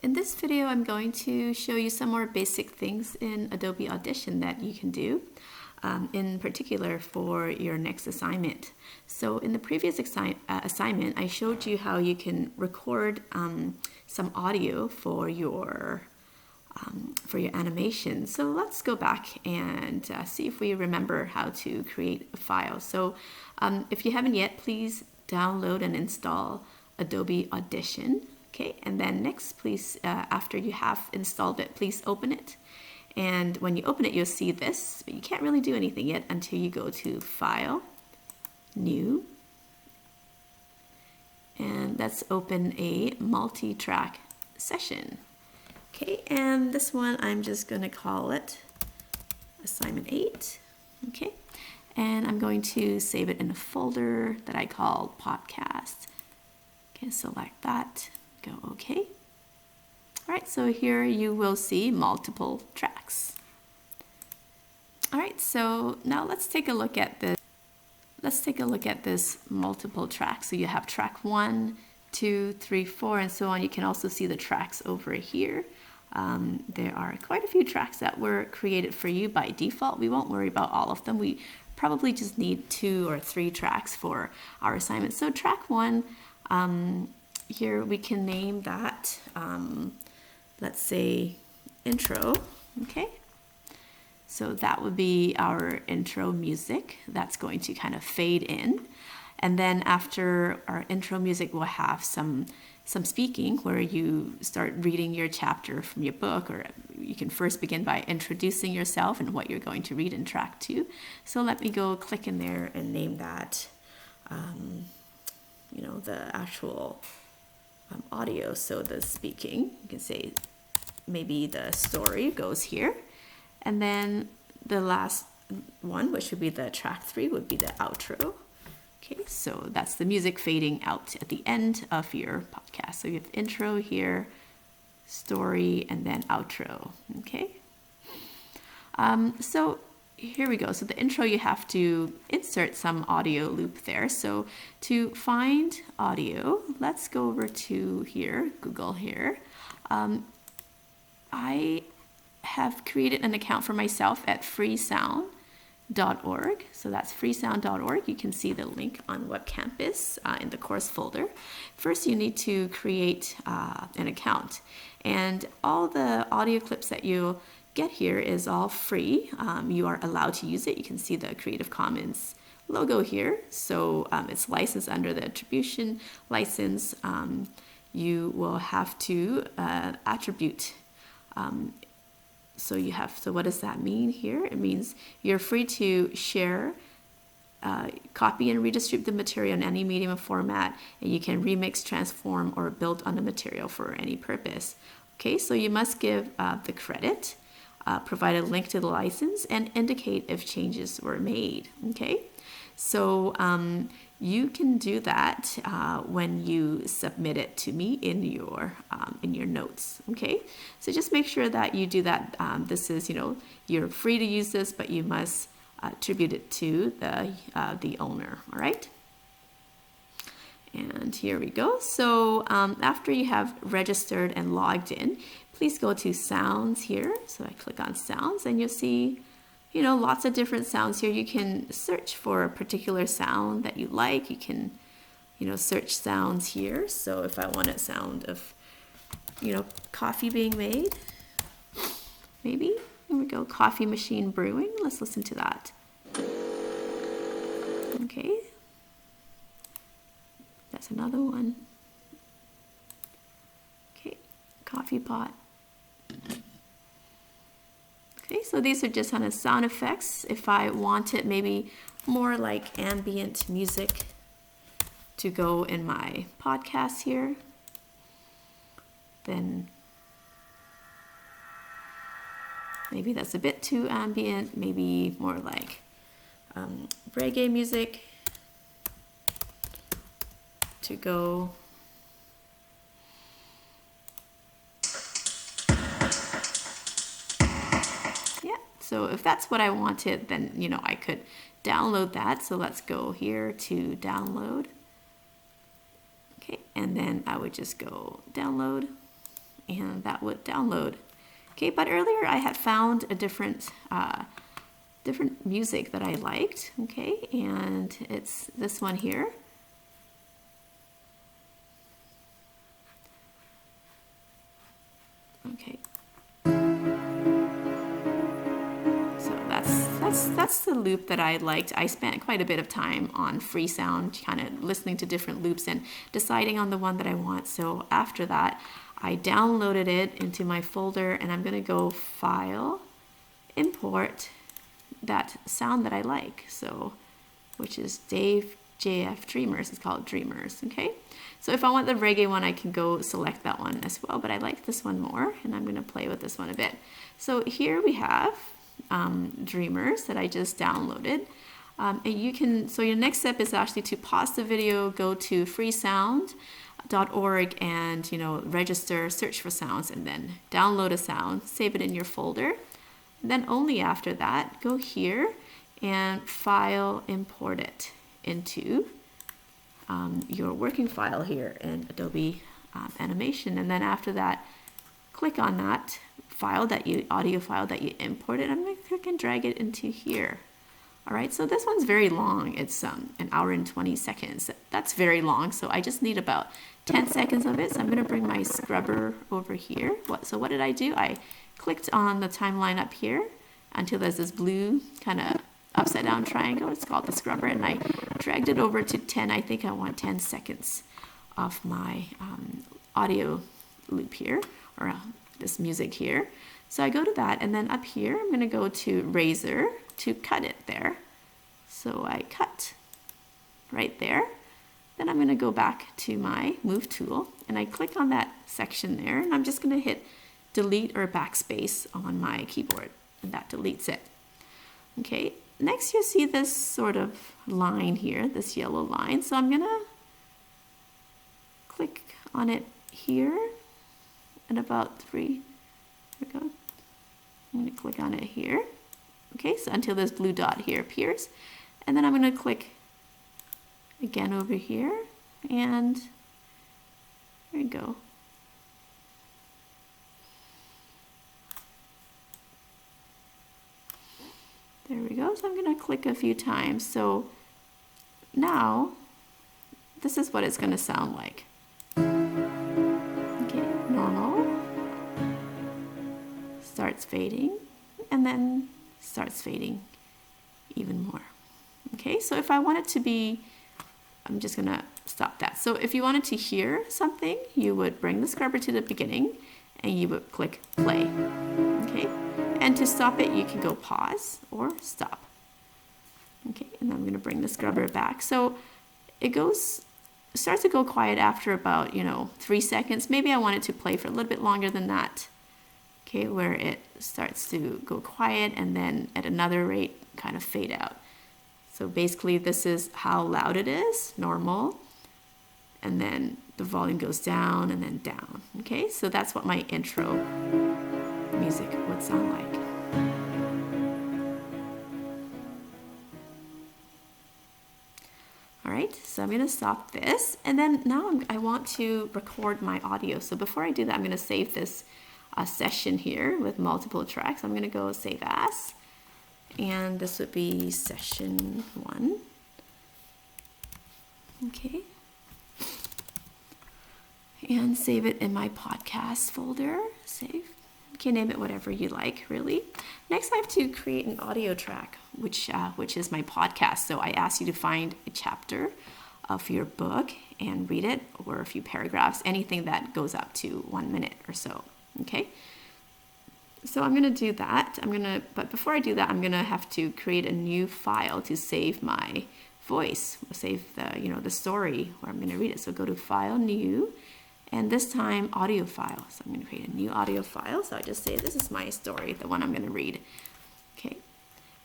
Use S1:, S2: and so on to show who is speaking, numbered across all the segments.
S1: in this video, I'm going to show you some more basic things in Adobe Audition that you can do, in particular for your next assignment. So in the previous assignment, I showed you how you can record some audio for your animation. So let's go back and see if we remember how to create a file. So if you haven't yet, please download and install Adobe Audition. Okay, and then next, please, after you have installed it, please open it. And when you open it, you'll see this, but you can't really do anything yet until you go to File, New, and let's open a multi-track session. Okay, and this one I'm just going to call it Assignment 8. Okay, and I'm going to save it in a folder that I call Podcast. Okay, select that, go OK. All right, so here you will see multiple tracks. All right, so now let's take a look at this. Let's take a look at this multiple tracks. So you have track 1, 2, 3, 4, and so on. You can also see the tracks over here. There are quite a few tracks that were created for you by default. We won't worry about all of them. We probably just need 2 or 3 tracks for our assignment. So track 1, here we can name that, let's say, intro. Okay. So that would be our intro music that's going to kind of fade in. And then after our intro music, we'll have some speaking where you start reading your chapter from your book, or you can first begin by introducing yourself and what you're going to read in track 2. So let me go click in there and name that, the actual audio. So the speaking, you can say maybe the story goes here. And then the last one, which would be the track 3, would be the outro. Okay, so that's the music fading out at the end of your podcast. So you have intro here, story, and then outro. Okay. So here we go. So the intro, you have to insert some audio loop there. So to find audio, let's go over to here, Google here. I have created an account for myself at freesound.org. So that's freesound.org. You can see the link on Web Campus in the course folder. First, you need to create an account. And all the audio clips that you get here is all free. You are allowed to use it. You can see the Creative Commons logo here. So it's licensed under the attribution license. You will have to attribute. So what does that mean here? It means you're free to share, copy and redistribute the material in any medium or format, and you can remix, transform, or build on the material for any purpose. Okay, so you must give the credit, provide a link to the license, and indicate if changes were made. Okay, so you can do that when you submit it to me in your notes. Okay, so just make sure that you do that. This is, you're free to use this, but you must attribute it to the owner. All right. And here we go. So after you have registered and logged in, please go to Sounds here. So I click on Sounds, and you'll see lots of different sounds here. You can search for a particular sound that you like. You can, search sounds here. So if I want a sound of, coffee being made, maybe, here we go, coffee machine brewing. Let's listen to that. Okay. That's another one. Okay, coffee pot. Okay, so these are just kind of sound effects. If I wanted maybe more like ambient music to go in my podcast here, then maybe that's a bit too ambient, maybe more like reggae music to go. So if that's what I wanted, then, I could download that. So let's go here to download. Okay, and then I would just go download. and that would download. Okay, but earlier I had found a different music that I liked, okay, and it's this one here. Okay. So that's the loop that I liked. I spent quite a bit of time on Freesound, kind of listening to different loops and deciding on the one that I want. So after that, I downloaded it into my folder, and I'm going to go File, Import that sound that I like. So, which is Dave JF Dreamers. It's called Dreamers. Okay. So if I want the reggae one, I can go select that one as well. But I like this one more, and I'm going to play with this one a bit. So here we have Dreamers that I just downloaded. And you can, so your next step is actually to pause the video, go to freesound.org and, register, search for sounds, and then download a sound, save it in your folder. And then only after that, go here and File, Import it into your working file here in Adobe Animation. And then after that, click on that audio file that you imported. I'm going to click and drag it into here. All right, so this one's very long. It's an hour and 20 seconds. That's very long, so I just need about 10 seconds of it. So I'm going to bring my scrubber over here. So what did I do? I clicked on the timeline up here until there's this blue kind of upside down triangle. It's called the scrubber, and I dragged it over to 10. I think I want 10 seconds of my audio loop here, or this music here. So I go to that, and then up here I'm going to go to Razor to cut it there. So I cut right there. Then I'm going to go back to my Move tool, and I click on that section there, and I'm just going to hit Delete or Backspace on my keyboard, and that deletes it. Okay, next you'll see this sort of line here, this yellow line. So I'm going to click on it here at about 3. There we go. I'm going to click on it here. Okay, so until this blue dot here appears. And then I'm going to click again over here, and there we go. There we go. So I'm going to click a few times. So now this is what it's going to sound like. Okay, normal. Starts fading, and then starts fading even more. Okay, so if I want it to be, I'm just going to stop that. So if you wanted to hear something, you would bring the scrubber to the beginning and you would click play. Okay, and to stop it, you can go pause or stop. Okay, and then I'm going to bring the scrubber back. So it starts to go quiet after about 3 seconds. Maybe I want it to play for a little bit longer than that. Okay, where it starts to go quiet and then at another rate kind of fade out. So basically this is how loud it is, normal, and then the volume goes down and then down. Okay, so that's what my intro music would sound like. All right, so I'm going to stop this, and then now I want to record my audio. So before I do that, I'm going to save this session here with multiple tracks. I'm going to go Save As, and this would be session 1. Okay, and save it in my podcast folder. Save. You can name it whatever you like, really. Next, I have to create an audio track, which is my podcast. So I ask you to find a chapter of your book and read it, or a few paragraphs, anything that goes up to 1 minute or so. Okay, so I'm going to do that. But before I do that, I'm going to have to create a new file to save my voice, save the story where I'm going to read it. So go to File, New, and this time Audio File. So I'm going to create a new audio file. So I just say this is my story, the one I'm going to read. Okay,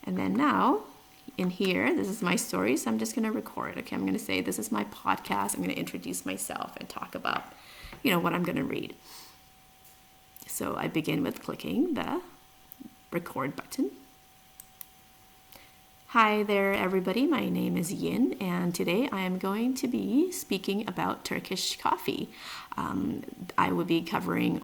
S1: and then now in here, this is my story. So I'm just going to record. Okay, I'm going to say this is my podcast. I'm going to introduce myself and talk about what I'm going to read. So I begin with clicking the record button. Hi there, everybody. My name is Yin, and today I am going to be speaking about Turkish coffee. I will be covering